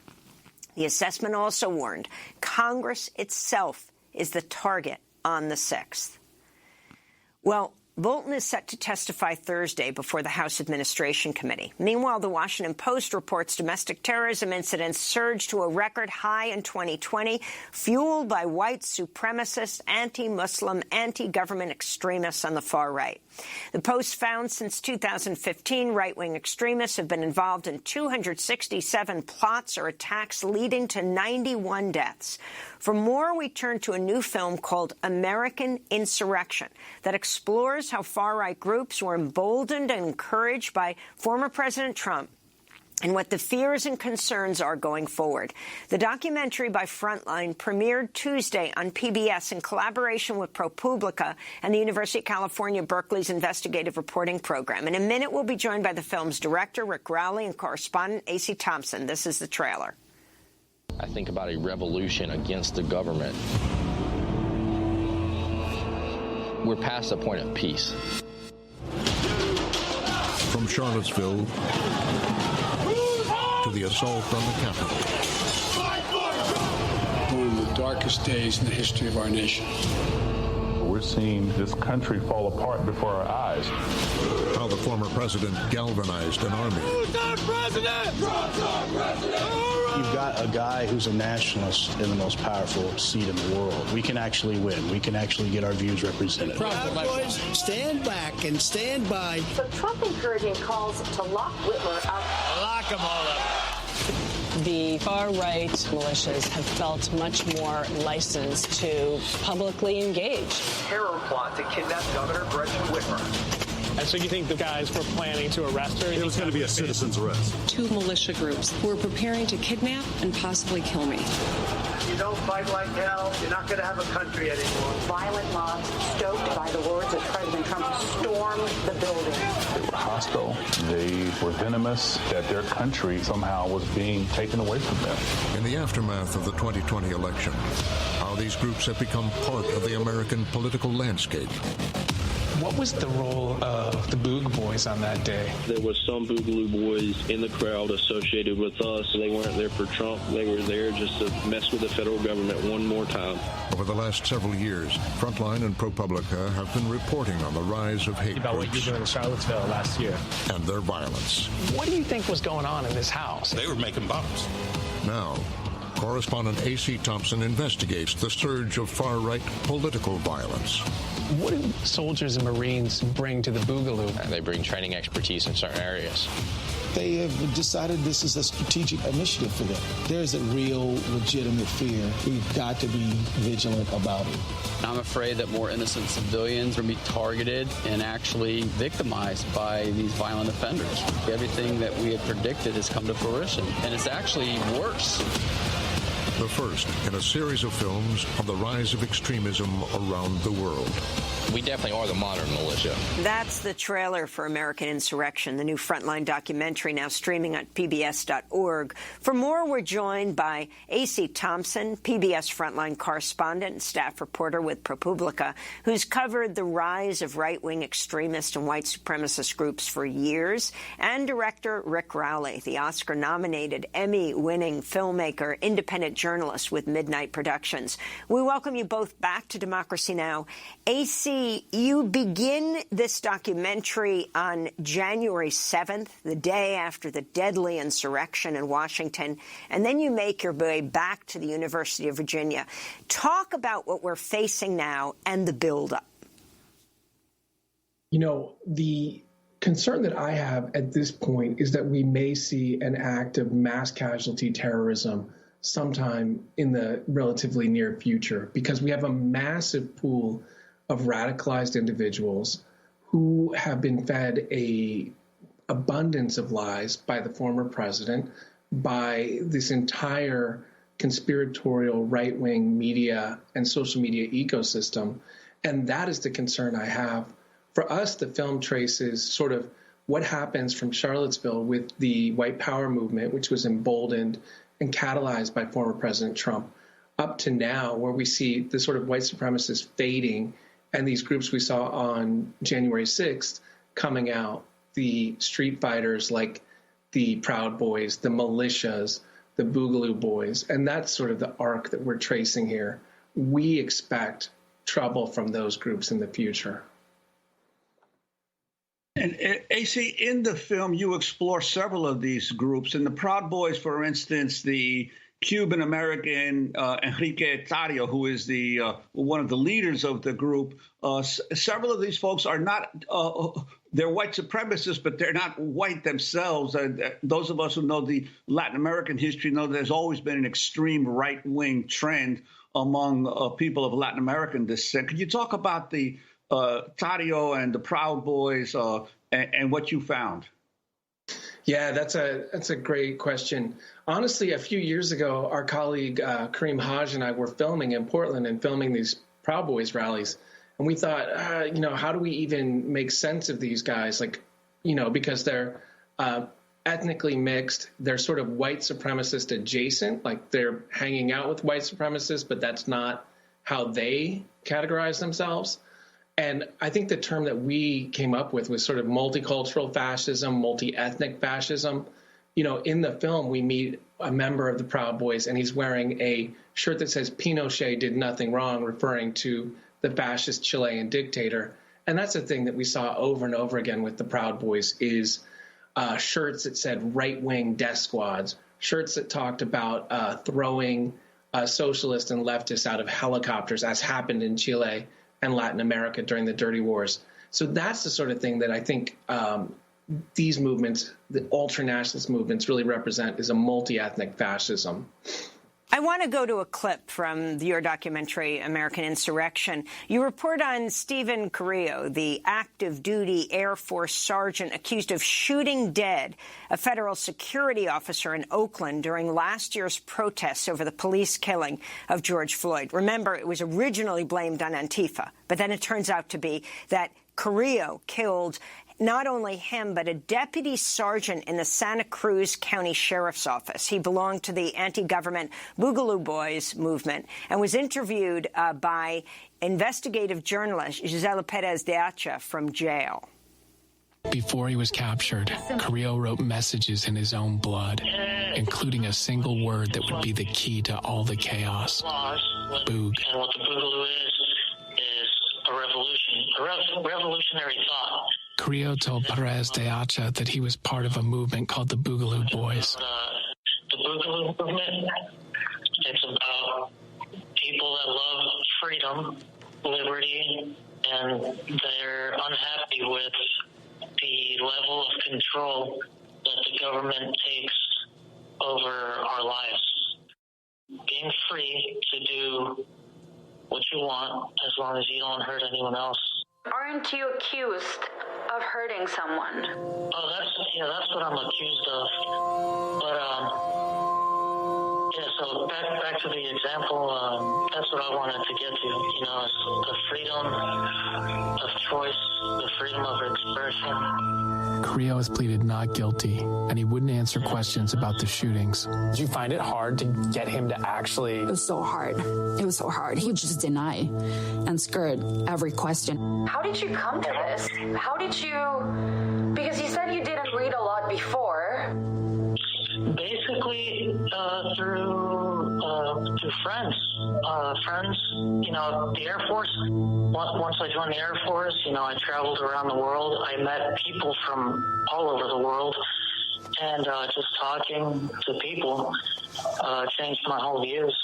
[SPEAKER 1] The assessment also warned Congress itself is the target on the 6th. Well, Bolton is set to testify Thursday before the House Administration Committee. Meanwhile, the Washington Post reports domestic terrorism incidents surged to a record high in 2020, fueled by white supremacist, anti-Muslim, anti-government extremists on the far right. The Post found since 2015, right-wing extremists have been involved in 267 plots or attacks, leading to 91 deaths. For more, we turn to a new film called American Insurrection that explores how far-right groups were emboldened and encouraged by former President Trump and what the fears and concerns are going forward. The documentary by Frontline premiered Tuesday on PBS in collaboration with ProPublica and the University of California, Berkeley's investigative reporting program. In a minute, we'll be joined by the film's director, Rick Rowley, and correspondent A.C. Thompson. This is the trailer.
[SPEAKER 4] I think about a revolution against the government. We're past the point of peace.
[SPEAKER 5] From Charlottesville to the assault on the Capitol.
[SPEAKER 6] One of the darkest days in the history of our nation.
[SPEAKER 7] We're seeing this country fall apart before our eyes.
[SPEAKER 5] How the former president galvanized an army.
[SPEAKER 11] Who's our president? Trump's our president!
[SPEAKER 16] You've got a guy who's a nationalist in the most powerful seat in the world. We can actually win. We can actually get our views represented.
[SPEAKER 17] Proud boys, stand back and stand by.
[SPEAKER 18] So Trump encouraging calls to lock Whitmer up.
[SPEAKER 17] Lock them all up.
[SPEAKER 19] The far-right militias have felt much more licensed to publicly engage.
[SPEAKER 20] Terror plot to kidnap Governor Gretchen Whitmer.
[SPEAKER 21] And so you think the guys were planning to arrest her?
[SPEAKER 22] It was going to be a citizen's arrest.
[SPEAKER 19] 2 militia groups who were preparing to kidnap and possibly kill me.
[SPEAKER 20] You don't fight like hell, you're not going to have a country anymore.
[SPEAKER 18] Violent mobs stoked by the words of President Trump stormed the building.
[SPEAKER 7] They were hostile. They were venomous that their country somehow was being taken away from them.
[SPEAKER 5] In the aftermath of the 2020 election, how these groups have become part of the American political landscape.
[SPEAKER 21] What was the role of the Boog Boys on that day?
[SPEAKER 23] There was some Boogaloo Boys in the crowd associated with us. They weren't there for Trump. They were there just to mess with the federal government one more time.
[SPEAKER 5] Over the last several years, Frontline and ProPublica have been reporting on the rise of hate
[SPEAKER 21] about
[SPEAKER 5] groups
[SPEAKER 21] what you did in Charlottesville last year.
[SPEAKER 5] And their violence.
[SPEAKER 21] What do you think was going on in this house?
[SPEAKER 22] They were making bombs.
[SPEAKER 5] Now, correspondent A.C. Thompson investigates the surge of far-right political violence.
[SPEAKER 21] What do soldiers and Marines bring to the Boogaloo?
[SPEAKER 4] They bring training expertise in certain areas.
[SPEAKER 24] They have decided this is a strategic initiative for them. There's a real, legitimate fear. We've got to be vigilant about it.
[SPEAKER 25] I'm afraid that more innocent civilians will be targeted and actually victimized by these violent offenders. Everything that we had predicted has come to fruition, and it's actually worse.
[SPEAKER 5] The first in a series of films on the rise of extremism around the world.
[SPEAKER 4] We definitely are the modern militia.
[SPEAKER 1] That's the trailer for American Insurrection, the new Frontline documentary now streaming on pbs.org. For more, we're joined by A.C. Thompson, PBS Frontline correspondent and staff reporter with ProPublica, who's covered the rise of right-wing extremist and white supremacist groups for years, and director Rick Rowley, the Oscar-nominated, Emmy-winning filmmaker, independent journalist with Midnight Productions. We welcome you both back to Democracy Now! A.C., you begin this documentary on January 7th, the day after the deadly insurrection in Washington, and then you make your way back to the University of Virginia. Talk about what we're facing now and the buildup.
[SPEAKER 26] You know, the concern that I have at this point is that we may see an act of mass casualty terrorism sometime in the relatively near future, because we have a massive pool of radicalized individuals who have been fed a abundance of lies by the former president, by this entire conspiratorial right-wing media and social media ecosystem. And that is the concern I have for us, the film traces sort of what happens from Charlottesville with the white power movement, which was emboldened and catalyzed by former President Trump, up to now, where we see the sort of white supremacists fading and these groups we saw on January 6th coming out, the street fighters like the Proud Boys, the militias, the Boogaloo Boys. And that's sort of the arc that we're tracing here. We expect trouble from those groups in the future.
[SPEAKER 12] And AC, in the film, you explore several of these groups. In the Proud Boys, for instance, the Cuban-American Enrique Tario, who is the one of the leaders of the group, several of these folks are not, they're white supremacists, but they're not white themselves. Those of us who know the Latin American history know there's always been an extreme right-wing trend among people of Latin American descent. Could you talk about the Tario and the Proud Boys and what you found?
[SPEAKER 26] Yeah, that's a great question. Honestly, a few years ago, our colleague Kareem Haj and I were filming in Portland and filming these Proud Boys rallies. And we thought, how do we even make sense of these guys? Like, because they're ethnically mixed, they're sort of white supremacist adjacent, like they're hanging out with white supremacists, but that's not how they categorize themselves. And I think the term that we came up with was sort of multicultural fascism, multi-ethnic fascism. In the film, we meet a member of the Proud Boys, and he's wearing a shirt that says Pinochet did nothing wrong, referring to the fascist Chilean dictator. And that's the thing that we saw over and over again with the Proud Boys is shirts that said right-wing death squads, shirts that talked about throwing socialists and leftists out of helicopters, as happened in Chile and Latin America during the Dirty Wars. So that's the sort of thing that I think these movements, the ultranationalist movements, really represent is a multi-ethnic fascism.
[SPEAKER 1] I want to go to a clip from your documentary, American Insurrection. You report on Stephen Carrillo, the active duty Air Force sergeant accused of shooting dead a federal security officer in Oakland during last year's protests over the police killing of George Floyd. Remember, it was originally blamed on Antifa, but then it turns out to be that Carrillo killed not only him, but a deputy sergeant in the Santa Cruz County Sheriff's Office. He belonged to the anti-government Boogaloo Boys movement and was interviewed by investigative journalist Gisela Perez de Acha from jail.
[SPEAKER 21] Before he was captured, Carrillo wrote messages in his own blood, including a single word that would be the key to all the chaos. Boog.
[SPEAKER 2] And what the Boogaloo is a revolution, a revolutionary thought.
[SPEAKER 21] Carrillo told Perez de Acha that he was part of a movement called the Boogaloo Boys.
[SPEAKER 2] The Boogaloo movement, it's about people that love freedom, liberty, and they're unhappy with the level of control that the government takes over our lives. Being free to do what you want as long as you don't hurt anyone else.
[SPEAKER 3] Aren't you accused of hurting someone?
[SPEAKER 2] Oh, that's what I'm accused of. But so back to the example. That's what I wanted to get to. Is the freedom of choice, the freedom of expression.
[SPEAKER 21] Carrillo has pleaded not guilty, and he wouldn't answer questions about the shootings.
[SPEAKER 8] Did you find it hard to get him to actually?
[SPEAKER 9] It was so hard. It was so hard. He would just deny and skirt every question.
[SPEAKER 3] How did you come to this? How did you? Because you said you didn't read a lot before.
[SPEAKER 2] Basically, through friends. The Air Force. Once I joined the Air Force, I traveled around the world. I met people from all over the world, and just talking to people changed my whole views.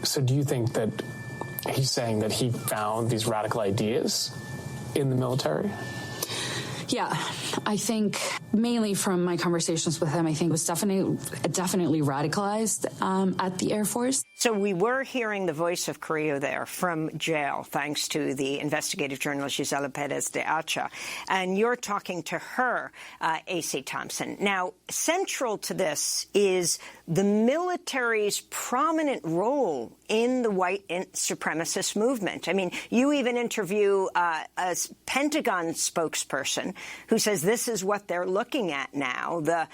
[SPEAKER 8] So, do you think that he's saying that he found these radical ideas in the military?
[SPEAKER 9] Yeah, I think mainly from my conversations with him, I think it was definitely radicalized at the Air Force.
[SPEAKER 1] So we were hearing the voice of Carrillo there from jail, thanks to the investigative journalist Gisela Perez de Acha. And you're talking to her, A.C. Thompson. Now, central to this is the military's prominent role in the white supremacist movement. I mean, you even interview a Pentagon spokesperson who says this is what they're looking at now, the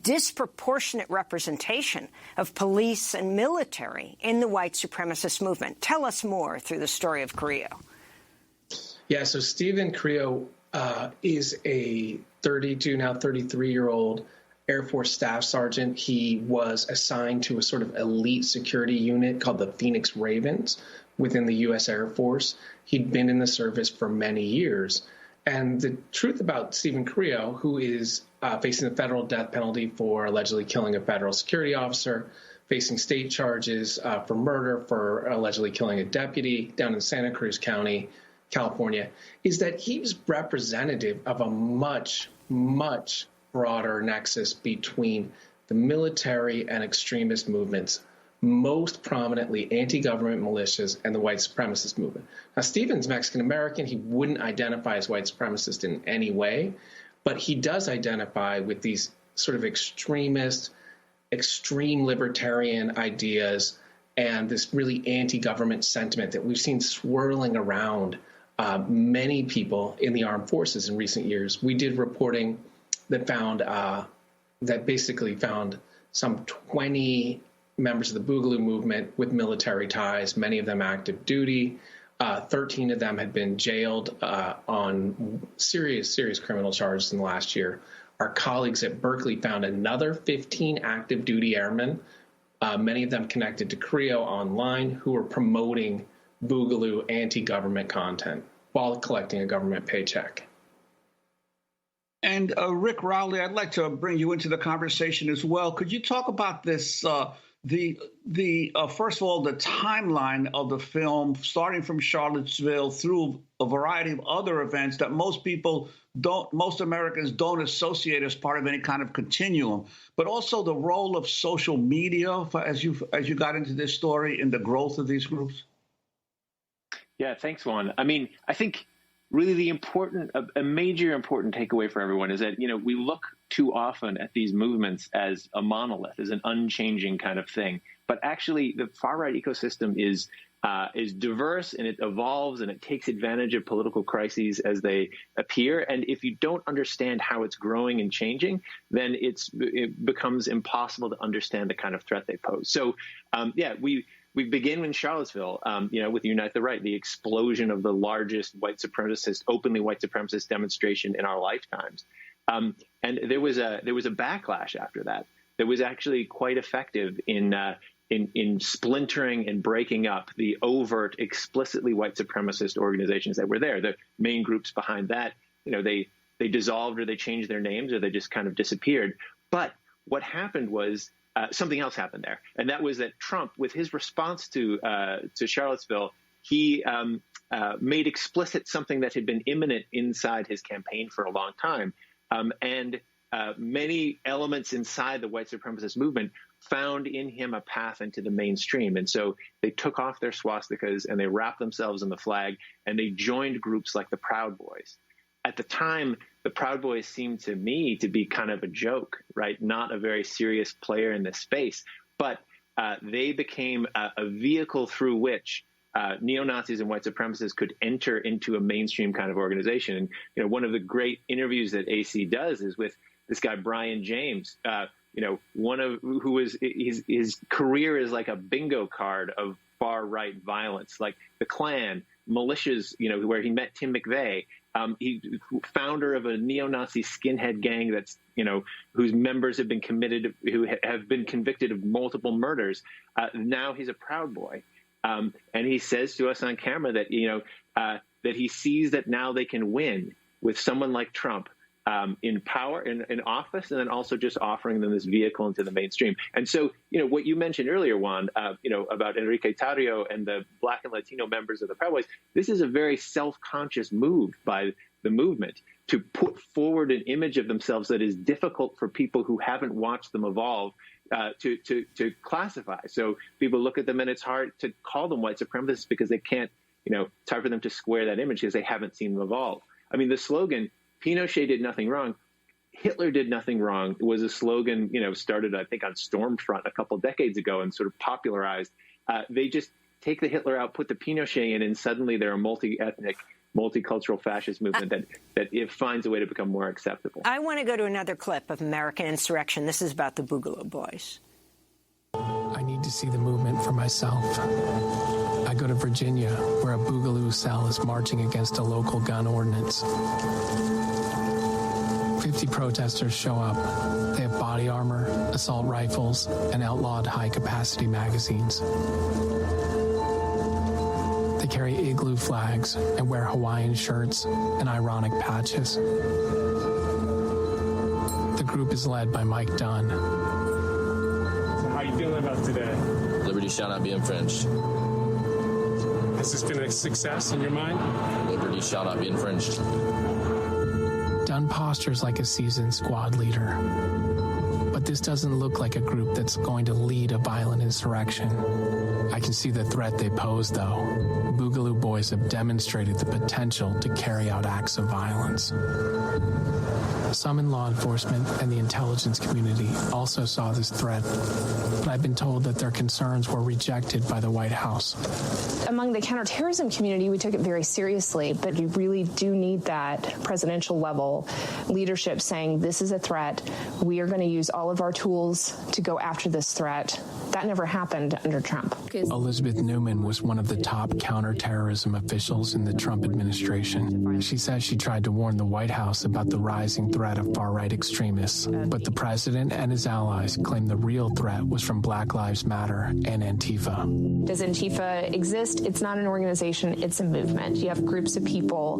[SPEAKER 1] disproportionate representation of police and military in the white supremacist movement. Tell us more through the story of Carrillo.
[SPEAKER 26] Yeah, so Stephen Carrillo is a 33-year-old Air Force Staff Sergeant. He was assigned to a sort of elite security unit called the Phoenix Ravens within the U.S. Air Force. He'd been in the service for many years. And the truth about Stephen Carrillo, who is facing the federal death penalty for allegedly killing a federal security officer, facing state charges for murder for allegedly killing a deputy down in Santa Cruz County, California, is that he's representative of a much, much broader nexus between the military and extremist movements, most prominently anti-government militias and the white supremacist movement. Now, Stephen's Mexican-American. He wouldn't identify as white supremacist in any way, but he does identify with these sort of extremist, extreme libertarian ideas and this really anti-government sentiment that we've seen swirling around many people in the armed forces in recent years. We did reporting that found basically found some 20 members of the Boogaloo movement with military ties, many of them active duty. 13 of them had been jailed on serious criminal charges in the last year. Our colleagues at Berkeley found another 15 active duty airmen, many of them connected to Carrillo online, who were promoting Boogaloo anti-government content while collecting a government paycheck.
[SPEAKER 12] And Rick Rowley, I'd like to bring you into the conversation as well. Could you talk about this, first of all, the timeline of the film, starting from Charlottesville through a variety of other events that most Americans don't associate as part of any kind of continuum, but also the role of social media as you got into this story in the growth of these groups?
[SPEAKER 6] Yeah, thanks, Juan. I mean, I think really a major important takeaway for everyone is that, we look too often at these movements as a monolith, as an unchanging kind of thing. But actually, the far-right ecosystem is diverse, and it evolves, and it takes advantage of political crises as they appear. And if you don't understand how it's growing and changing, then it becomes impossible to understand the kind of threat they pose. So, we begin in Charlottesville, with Unite the Right, the explosion of the largest openly white supremacist demonstration in our lifetimes. And there was a backlash after that was actually quite effective in splintering and breaking up the overt, explicitly white supremacist organizations that were there. The main groups behind that, they dissolved, or they changed their names, or they just kind of disappeared. But what happened was something else happened there, and that was that Trump, with his response to Charlottesville, he made explicit something that had been imminent inside his campaign for a long time, and many elements inside the white supremacist movement found in him a path into the mainstream. And so they took off their swastikas and they wrapped themselves in the flag, and they joined groups like the Proud Boys. At the time, the Proud Boys seemed to me to be kind of a joke, right? Not a very serious player in this space, but they became a vehicle through which neo-Nazis and white supremacists could enter into a mainstream kind of organization. And, one of the great interviews that AC does is with this guy, Brian James, his career is like a bingo card of far-right violence, like the Klan, militias, where he met Tim McVeigh. He's founder of a neo-Nazi skinhead gang that's, whose members have been who have been convicted of multiple murders. Now he's a Proud Boy. And he says to us on camera that, that he sees that now they can win with someone like Trump in power, in office, and then also just offering them this vehicle into the mainstream. And so, what you mentioned earlier, Juan, about Enrique Tarrio and the Black and Latino members of the Proud Boys, this is a very self-conscious move by the movement to put forward an image of themselves that is difficult for people who haven't watched them evolve to classify. So people look at them, and it's hard to call them white supremacists because they can't, it's hard for them to square that image because they haven't seen them evolve. I mean, the slogan, Pinochet did nothing wrong, Hitler did nothing wrong. It was a slogan, started, I think, on Stormfront a couple decades ago and sort of popularized. They just take the Hitler out, put the Pinochet in, and suddenly they're a multi-ethnic, multicultural fascist movement that it finds a way to become more acceptable.
[SPEAKER 1] I want to go to another clip of American insurrection. This is about the Boogaloo Boys.
[SPEAKER 21] I need to see the movement for myself. I go to Virginia, where a Boogaloo cell is marching against a local gun ordinance. 50 protesters show up. They have body armor, assault rifles, and outlawed high-capacity magazines. They carry igloo flags and wear Hawaiian shirts and ironic patches. The group is led by Mike Dunn.
[SPEAKER 8] So how are you feeling about today?
[SPEAKER 4] Liberty shall not be infringed.
[SPEAKER 8] Has this been a success in your mind?
[SPEAKER 4] Liberty shall not be infringed.
[SPEAKER 21] Dunn postures like a seasoned squad leader. But this doesn't look like a group that's going to lead a violent insurrection. I can see the threat they pose, though. Boogaloo Boys have demonstrated the potential to carry out acts of violence. Some in law enforcement and the intelligence community also saw this threat, but I've been told that their concerns were rejected by the White House.
[SPEAKER 10] Among the counterterrorism community, we took it very seriously, but we really do need that presidential level leadership saying this is a threat. We are going to use all of our tools to go after this threat. That never happened under Trump.
[SPEAKER 21] Elizabeth Newman was one of the top counterterrorism officials in the Trump administration. She says she tried to warn the White House about the rising threat of far-right extremists, but the president and his allies claim the real threat was from Black Lives Matter and Antifa.
[SPEAKER 10] Does Antifa exist? It's not an organization, it's a movement. You have groups of people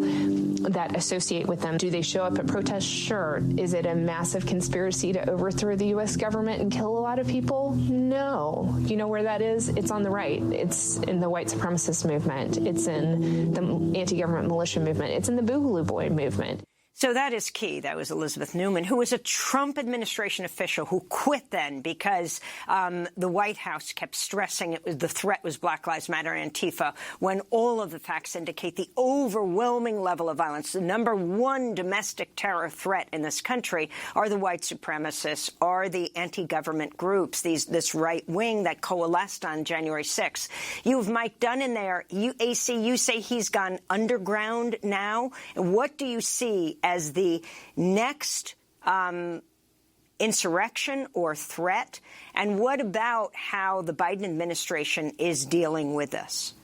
[SPEAKER 10] that associate with them. Do they show up at protests? Sure. Is it a massive conspiracy to overthrow the U.S. government and kill a lot of people? No. You know where that is? It's on the right. It's in the white supremacist movement. It's in the anti-government militia movement. It's in the Boogaloo Boy movement.
[SPEAKER 1] So that is key. That was Elizabeth Newman, who was a Trump administration official who quit then because the White House kept stressing the threat was Black Lives Matter and Antifa, when all of the facts indicate the overwhelming level of violence. The number one domestic terror threat in this country are the white supremacists, are the anti-government groups, this right wing that coalesced on January 6th. You have Mike Dunn in there. AC, you say he's gone underground now. And what do you see as the next insurrection or threat? And what about how the Biden administration is dealing with this?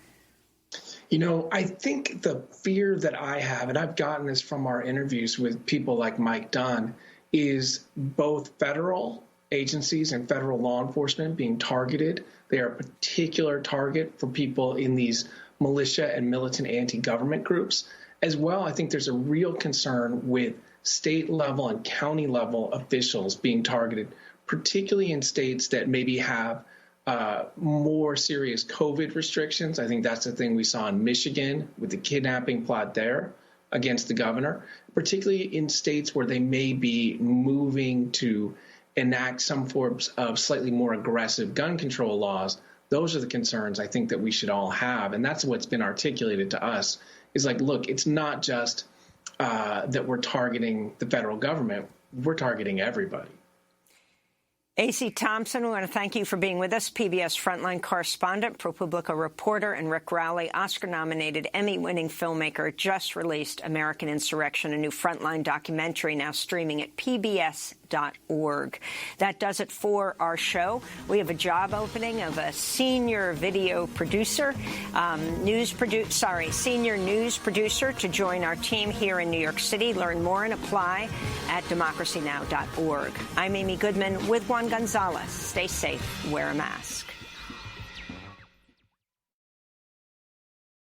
[SPEAKER 26] I think the fear that I have, and I've gotten this from our interviews with people like Mike Dunn, is both federal agencies and federal law enforcement being targeted. They are a particular target for people in these militia and militant anti-government groups. As well, I think there's a real concern with state level and county level officials being targeted, particularly in states that maybe have more serious COVID restrictions. I think that's the thing we saw in Michigan with the kidnapping plot there against the governor, particularly in states where they may be moving to enact some forms of slightly more aggressive gun control laws. Those are the concerns I think that we should all have. And that's what's been articulated to us is like, look, it's not just that we're targeting the federal government. We're targeting everybody.
[SPEAKER 1] A.C. Thompson, we want to thank you for being with us. PBS Frontline correspondent, ProPublica reporter, and Rick Rowley, Oscar-nominated, Emmy-winning filmmaker, just released American Insurrection, a new Frontline documentary now streaming at pbs.org. That does it for our show. We have a job opening of a senior video producer, senior news producer to join our team here in New York City. Learn more and apply at democracynow.org. I'm Amy Goodman with Juan Gonzalez. Stay safe. Wear a mask.